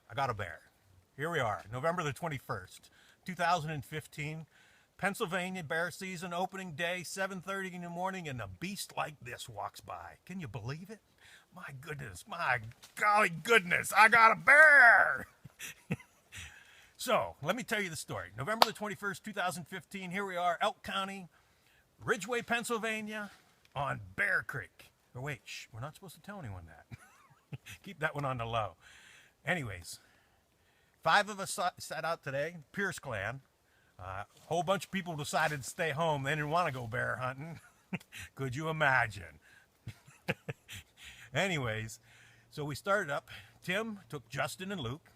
I got a bear. Here we are, November the 21st, 2015. Pennsylvania bear season, opening day, 7:30 in the morning, and a beast like this walks by. Can you believe it? My goodness, my golly goodness, I got a bear! So, let me tell you the story. November the 21st, 2015, here we are, Elk County, Ridgeway, Pennsylvania, on Bear Creek. Or wait, shh, we're not supposed to tell anyone that. Keep that one on the low. Anyways, 5 of us sat out today, Pierce Clan. A whole bunch of people decided to stay home. They didn't want to go bear hunting. Could you imagine? Anyways, so we started up. Tim took Justin and Luke,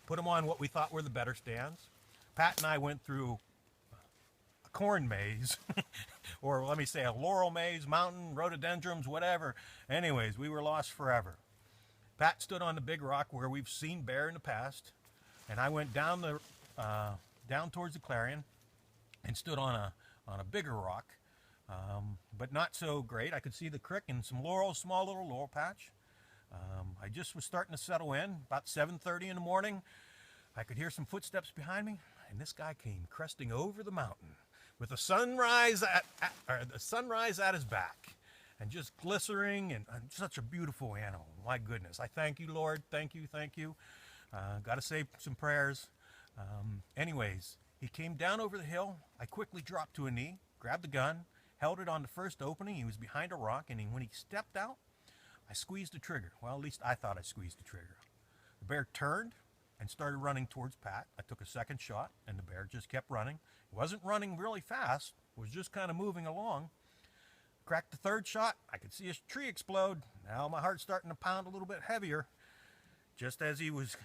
put them on what we thought were the better stands. Pat and I went through a corn maze, or let me say a laurel maze, mountain, rhododendrons, whatever. Anyways, we were lost forever. Pat stood on the big rock where we've seen bear in the past, and I went down down towards the Clarion and stood on a bigger rock, but not so great. I could see the creek and some laurel, small little laurel patch. I just was starting to settle in. About 7:30 in the morning, I could hear some footsteps behind me, and this guy came cresting over the mountain with the sunrise at his back, and just glistening, and such a beautiful animal. My goodness, I thank you, Lord. Thank you, thank you. Got to say some prayers. Anyways, he came down over the hill. I quickly dropped to a knee, grabbed the gun, held it on the first opening. He was behind a rock, and when he stepped out, I squeezed the trigger. Well, at least I thought I squeezed the trigger. The bear turned and started running towards Pat. I took a second shot, and the bear just kept running. It wasn't running really fast. It was just kind of moving along. Cracked the third shot. I could see a tree explode. Now my heart's starting to pound a little bit heavier. Just as he was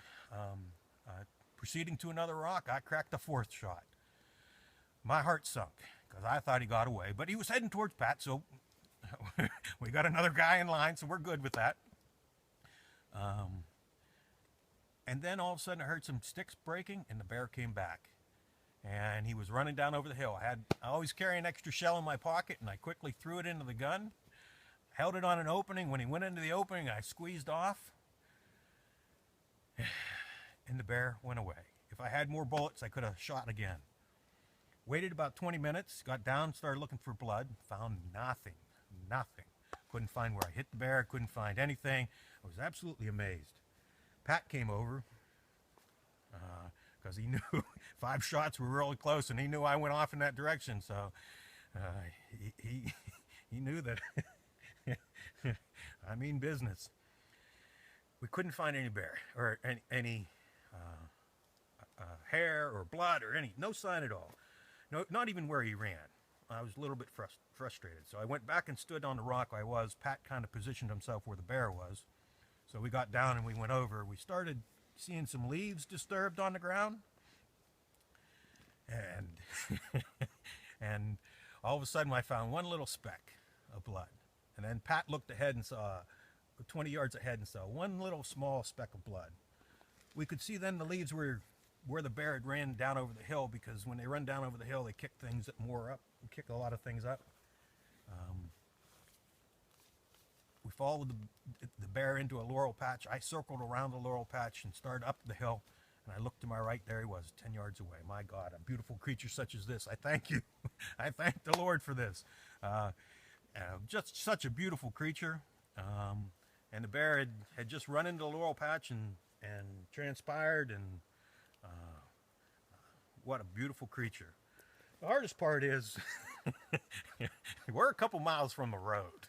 proceeding to another rock, I cracked the fourth shot. My heart sunk because I thought he got away, but he was heading towards Pat, so we got another guy in line, so we're good with that. And then all of a sudden I heard some sticks breaking, and the bear came back. And he was running down over the hill. I always carry an extra shell in my pocket, and I quickly threw it into the gun, held it on an opening. When he went into the opening, I squeezed off, and the bear went away. If I had more bullets, I could have shot again. Waited about 20 minutes, got down, started looking for blood, found nothing. Couldn't find where I hit the bear, couldn't find anything. I was absolutely amazed. Pat came over, because he knew 5 shots were really close, and he knew I went off in that direction, so he knew that I mean business. We couldn't find any bear, or any hair or blood or no sign at all. No, not even where he ran. I was a little bit frustrated, so I went back and stood on the rock I was. Pat kind of positioned himself where the bear was, so we got down and we went over. We started seeing some leaves disturbed on the ground, and and all of a sudden I found one little speck of blood, and then Pat looked ahead and saw 20 yards ahead and saw one little small speck of blood. We could see then the leaves were where the bear had ran down over the hill, because when they run down over the hill, they kick things more up, kick a lot of things up. We followed the bear into a laurel patch. I circled around the laurel patch and started up the hill, and I looked to my right. There he was, 10 yards away. My God, a beautiful creature such as this. I thank you. I thank the Lord for this. Just such a beautiful creature. And the bear had just run into the laurel patch and transpired, and what a beautiful creature. The hardest part is we're a couple miles from the road.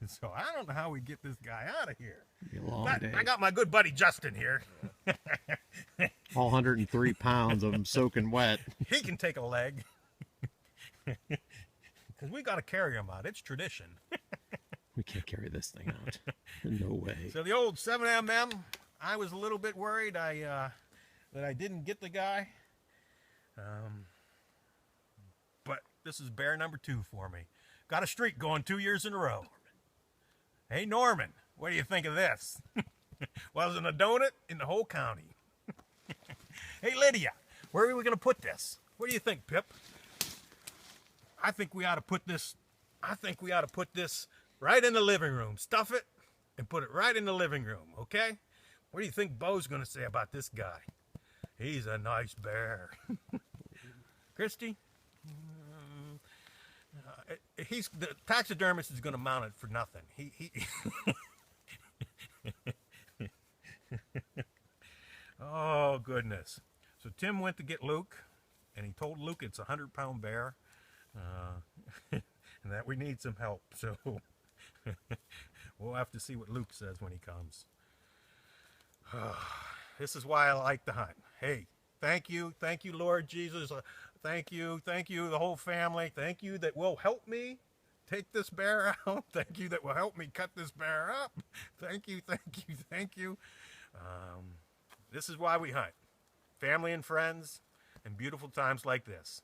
So I don't know how we get this guy out of here. Be a long But day. I got my good buddy Justin here. All 103 pounds of them soaking wet. He can take a leg. Because we got to carry him out. It's tradition. We can't carry this thing out. No way. So the old 7mm, I was a little bit worried that I didn't get the guy. But this is bear number 2 for me. Got a streak going 2 years in a row. Hey, Norman, what do you think of this? Wasn't a donut in the whole county. Hey, Lydia, where are we going to put this? What do you think, Pip? I think we ought to put this right in the living room. Stuff it and put it right in the living room, okay? What do you think Bo's going to say about this guy? He's a nice bear. Christy? He's the taxidermist is going to mount it for nothing. He Oh goodness. So Tim went to get Luke, and he told Luke it's a 100-pound bear, and that we need some help. So we'll have to see what Luke says when he comes. This is why I like to hunt. Hey, thank you, Lord Jesus. Thank you, the whole family. Thank you that will help me take this bear out. Thank you that will help me cut this bear up. Thank you. This is why we hunt. Family and friends and beautiful times like this.